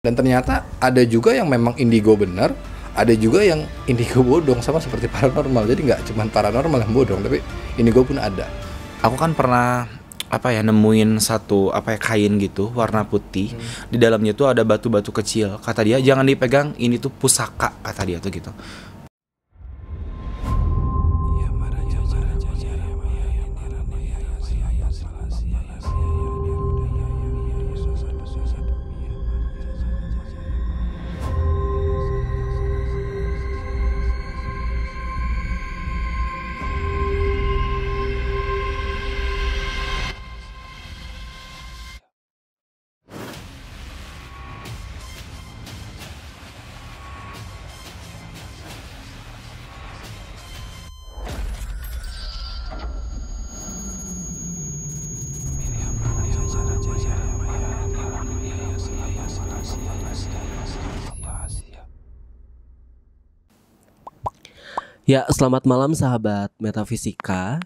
Dan ternyata ada juga yang memang indigo benar, ada juga yang indigo bodong, sama seperti paranormal. Jadi nggak cuma paranormal yang bodong, tapi indigo pun ada. Aku kan pernah nemuin satu kain gitu warna putih. Di dalamnya tuh ada batu-batu kecil. Kata dia jangan dipegang, ini tuh pusaka, kata dia tuh gitu. Ya, selamat malam sahabat Metafisika.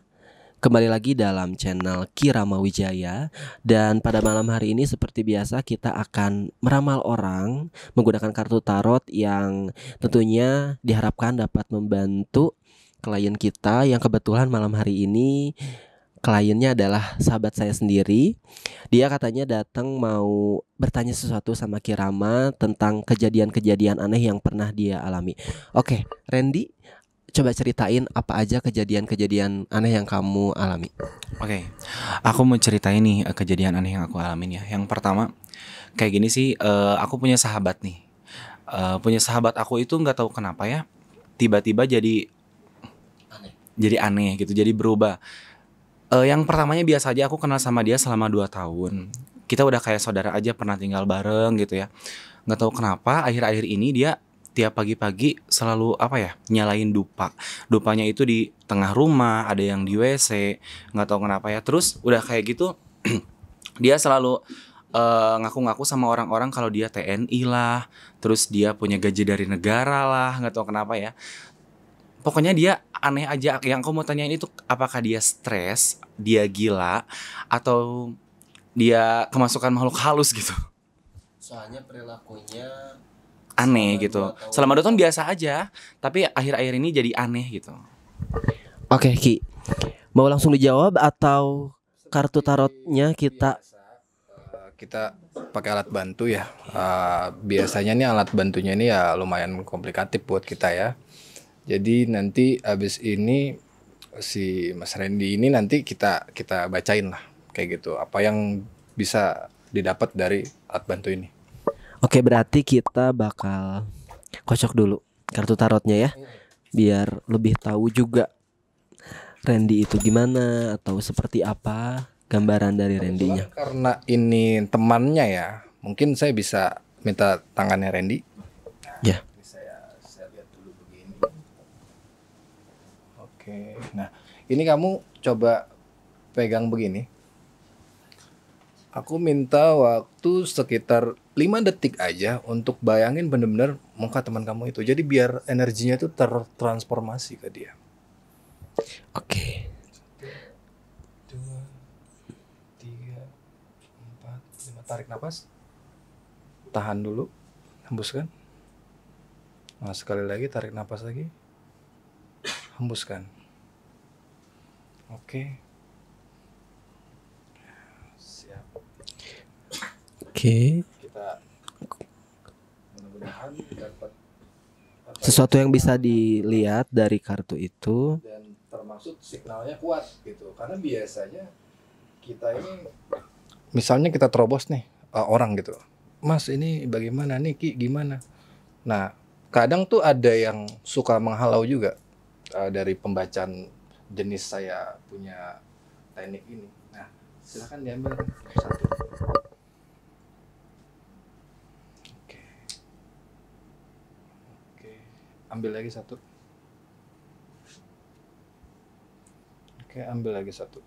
Kembali lagi dalam channel Kirama Wijaya. Dan pada malam hari ini seperti biasa kita akan meramal orang menggunakan kartu tarot yang tentunya diharapkan dapat membantu klien kita, yang kebetulan malam hari ini kliennya adalah sahabat saya sendiri. Dia katanya datang mau bertanya sesuatu sama Kirama tentang kejadian-kejadian aneh yang pernah dia alami. Oke, Randy, coba ceritain apa aja kejadian-kejadian aneh yang kamu alami. Oke, aku mau ceritain nih kejadian aneh yang aku alamin ya. Yang pertama, kayak gini sih, aku punya sahabat nih. Punya sahabat aku itu nggak tahu kenapa ya, tiba-tiba jadi aneh gitu, jadi berubah. Yang pertamanya biasa aja, aku kenal sama dia selama 2 tahun. Kita udah kayak saudara aja, pernah tinggal bareng gitu ya. Nggak tahu kenapa akhir-akhir ini dia tiap pagi-pagi selalu nyalain dupa. Dupanya itu di tengah rumah, ada yang di WC, nggak tahu kenapa ya. Terus udah kayak gitu dia selalu ngaku-ngaku sama orang-orang kalau dia TNI lah, terus dia punya gaji dari negara lah, nggak tahu kenapa ya. Pokoknya dia aneh aja. Yang aku mau tanyain itu, apakah dia stres, dia gila, atau dia kemasukan makhluk halus gitu. Soalnya perilakunya Aneh gitu. Selama 2 tahun biasa aja, tapi akhir-akhir ini jadi aneh gitu. Oke, Ki, mau langsung dijawab atau kartu tarotnya kita Kita pakai alat bantu ya. Biasanya nih alat bantunya ini ya lumayan komplikatif buat kita ya. Jadi nanti abis ini si Mas Randy ini nanti kita bacain lah kayak gitu, apa yang bisa didapat dari alat bantu ini. Oke, berarti kita bakal kocok dulu kartu tarotnya ya, biar lebih tahu juga Randy itu gimana atau seperti apa gambaran dari Randy-nya. Karena ini temannya ya, mungkin saya bisa minta tangannya Randy. Ya. Saya lihat dulu begini. Oke, nah ini kamu coba pegang begini. Aku minta waktu sekitar 5 detik aja untuk bayangin bener-bener muka teman kamu itu. Jadi biar energinya itu tertransformasi ke dia. Oke. 2, 3, 4, 5. Tarik nafas. Tahan dulu. Hembuskan. Nah, sekali lagi tarik nafas lagi. Hembuskan. Oke. Siap. Oke. Kita mudah-mudahan dapat Sesuatu yang bisa dilihat dari kartu itu. dan termasuk signalnya kuat gitu. Karena biasanya kita ini misalnya kita terobos nih orang gitu. Mas ini bagaimana nih Ki, gimana? Nah, kadang tuh ada yang suka menghalau juga dari pembacaan jenis saya punya teknik ini. Nah, silakan diambil satu. Oke. Oke, ambil lagi satu. Oke, ambil lagi satu.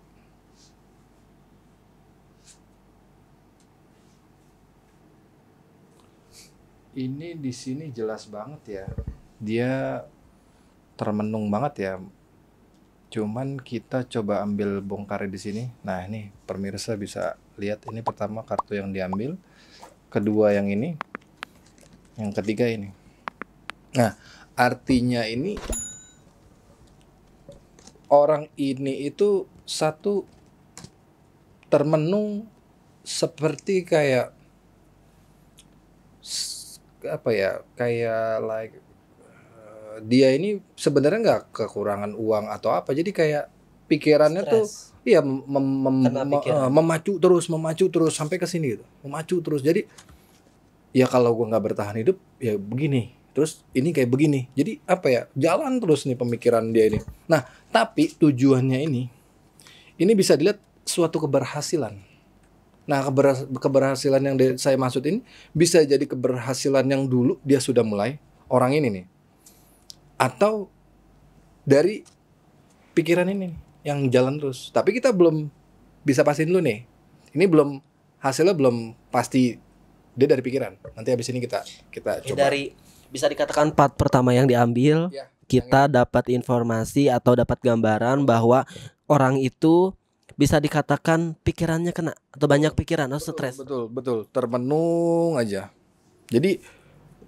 Ini di sini jelas banget ya. Dia termenung banget ya. Cuman kita coba ambil bongkarnya di sini. Nah, ini pemirsa bisa lihat, ini pertama kartu yang diambil, kedua yang ini, Yang ketiga ini. Nah, artinya ini orang ini itu satu termenung seperti kayak apa ya, kayak like dia ini sebenarnya nggak kekurangan uang atau apa, jadi kayak pikirannya tuh iya memacu terus sampai ke sini gitu, memacu terus. Jadi ya kalau gua nggak bertahan hidup ya begini, terus ini kayak begini, jadi apa ya, jalan terus nih pemikiran dia ini. Nah tapi tujuannya ini bisa dilihat suatu keberhasilan. Nah keberhasilan yang saya maksud ini bisa jadi keberhasilan yang dulu dia sudah mulai orang ini nih, atau dari pikiran ini yang jalan terus. Tapi kita belum bisa pastiin dulu nih, ini belum, hasilnya belum pasti dia dari pikiran. Nanti habis ini kita coba. Dari bisa dikatakan part pertama yang diambil, Ya, kita dapat informasi atau dapat gambaran bahwa orang itu bisa dikatakan pikirannya kena atau banyak pikiran atau stres. Betul, termenung aja. Jadi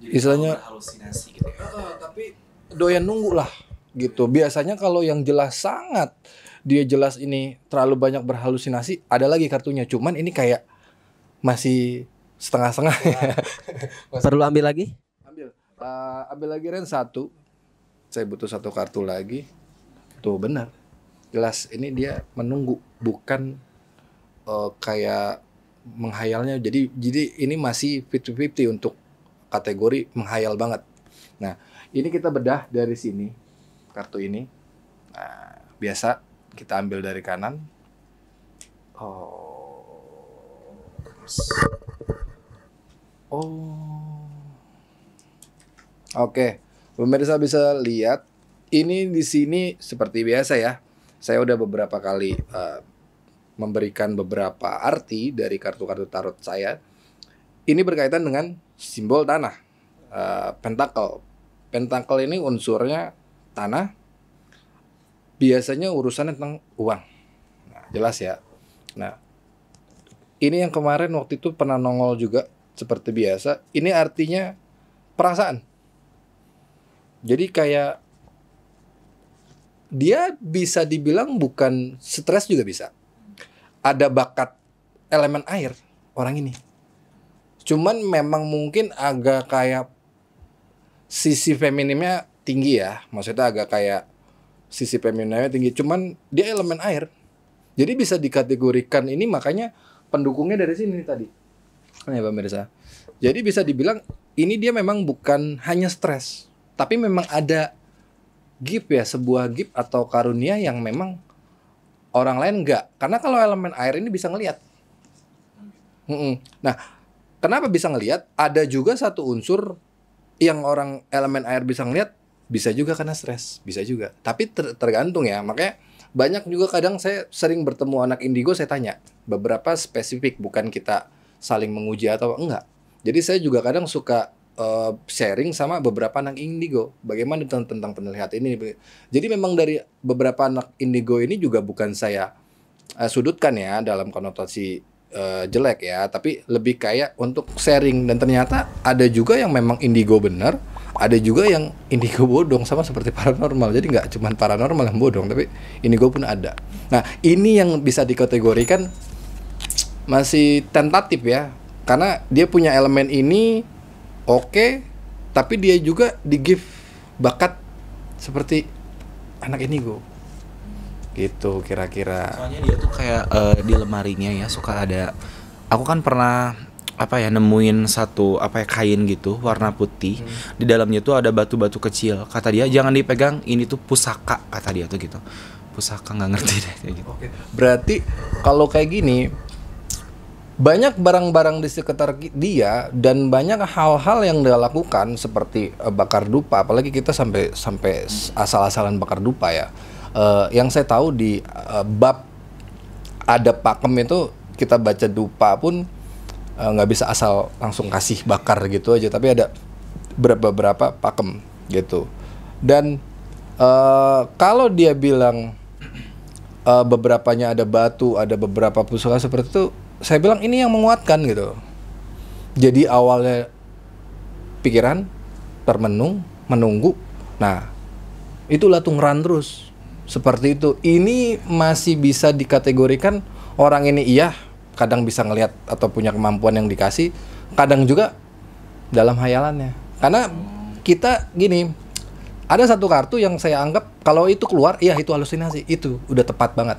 istilahnya halusinasi gitu ya. tapi doyan nunggu lah gitu. Biasanya kalau yang jelas sangat dia jelas ini terlalu banyak berhalusinasi, ada lagi kartunya. Cuman ini kayak masih setengah-setengah. Perlu ambil lagi? Ambil lagi Ren 1. Saya butuh 1 kartu lagi. Tuh benar. Jelas ini dia menunggu, bukan kayak menghayalnya. Jadi ini masih 50-50 untuk kategori menghayal banget. Nah, ini kita bedah dari sini kartu ini. Nah, biasa kita ambil dari kanan. Oke, pemirsa bisa lihat ini di sini seperti biasa ya. Saya udah beberapa kali memberikan beberapa arti dari kartu-kartu tarot saya. Ini berkaitan dengan simbol tanah, pentacle. Pentacle ini unsurnya tanah. Biasanya urusannya tentang uang. Nah, jelas ya. Nah, ini yang kemarin waktu itu pernah nongol juga seperti biasa. Ini artinya perasaan. Jadi kayak dia bisa dibilang bukan stres juga bisa. Ada bakat elemen air orang ini. Cuman memang mungkin agak kayak sisi feminimnya tinggi ya. Maksudnya agak kayak sisi feminimnya tinggi. Cuman dia elemen air. Jadi bisa dikategorikan ini, makanya pendukungnya dari sini tadi. Nih pemirsa. Jadi bisa dibilang ini dia memang bukan hanya stres, tapi memang ada gift ya, sebuah gift atau karunia yang memang orang lain enggak. Karena kalau elemen air ini bisa ngelihat. Nah, kenapa bisa ngelihat? Ada juga satu unsur yang orang elemen air bisa ngelihat, bisa juga karena stres, bisa juga. Tapi tergantung ya. Makanya banyak juga kadang saya sering bertemu anak indigo, saya tanya beberapa spesifik, bukan kita saling menguji atau enggak. Jadi saya juga kadang suka sharing sama beberapa anak indigo bagaimana tentang penglihatan ini. Jadi memang dari beberapa anak indigo ini juga bukan saya sudutkan ya dalam konotasi jelek ya, tapi lebih kayak untuk sharing. Dan ternyata ada juga yang memang indigo benar, ada juga yang indigo bodong, sama seperti paranormal. Jadi nggak cuma paranormal yang bodong, tapi indigo pun ada. Nah ini yang bisa dikategorikan masih tentatif ya, karena dia punya elemen ini. Oke, tapi dia juga di give bakat seperti anak indigo. Gitu kira-kira. Soalnya dia tuh kayak di lemarinya ya suka ada. Aku kan pernah nemuin satu kain gitu warna putih. Di dalamnya tuh ada batu-batu kecil. Kata dia jangan dipegang, ini tuh pusaka, kata dia tuh gitu. Pusaka, nggak ngerti deh kayak gitu. Oke. Berarti kalau kayak gini, banyak barang-barang di sekitar dia dan banyak hal-hal yang dia lakukan seperti bakar dupa, apalagi kita sampai asal-asalan bakar dupa ya. Yang saya tahu di bab ada pakem itu, kita baca dupa pun nggak bisa asal langsung kasih bakar gitu aja, tapi ada beberapa pakem gitu. Dan kalau dia bilang beberapanya ada batu, ada beberapa pusaka seperti itu, saya bilang ini yang menguatkan gitu. Jadi awalnya pikiran, termenung, menunggu. Nah, itulah tungran terus. Seperti itu. Ini masih bisa dikategorikan orang ini iya, kadang bisa ngelihat atau punya kemampuan yang dikasih, kadang juga dalam hayalannya. Karena kita gini, ada satu kartu yang saya anggap kalau itu keluar, iya itu halusinasi, itu udah tepat banget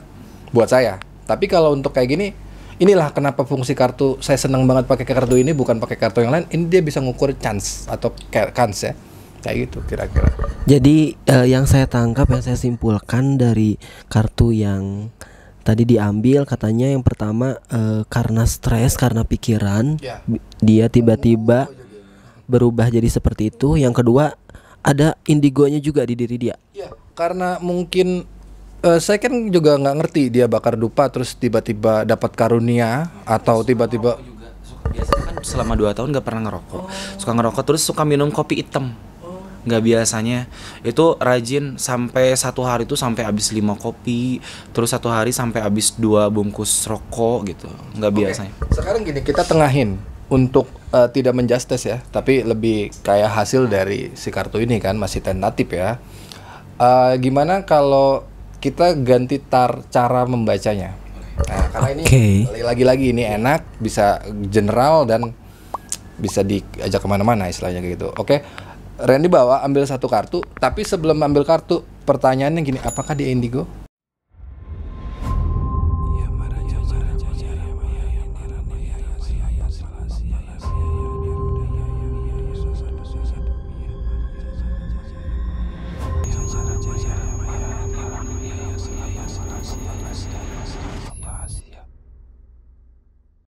buat saya. Tapi kalau untuk kayak gini, inilah kenapa fungsi kartu saya senang banget pakai kartu ini, bukan pakai kartu yang lain. Ini dia bisa ngukur chance atau kans ya, kayak gitu kira-kira. Jadi yang saya tangkap, yang saya simpulkan dari kartu yang tadi diambil, katanya yang pertama karena stres, karena pikiran, Ya. dia tiba-tiba berubah jadi seperti itu. Yang kedua, ada indigonya juga di diri dia. Iya, karena mungkin saya kan juga nggak ngerti dia bakar dupa terus tiba-tiba dapat karunia atau tiba-tiba Biasanya kan selama 2 tahun gak pernah ngerokok. Suka ngerokok terus suka minum kopi hitam. Nggak biasanya. Itu rajin sampai 1 hari itu sampai habis 5 kopi. Terus 1 hari sampai habis 2 bungkus rokok gitu. Nggak biasanya. Sekarang gini, kita tengahin untuk tidak menjustis ya, tapi lebih kayak hasil dari si kartu ini kan, masih tentatif ya. Gimana kalau kita ganti cara membacanya? Nah, karena ini lagi-lagi ini enak, bisa general dan bisa diajak kemana-mana istilahnya kayak gitu. Oke, Randy bawa ambil satu kartu, tapi sebelum ambil kartu, pertanyaannya gini, apakah dia indigo?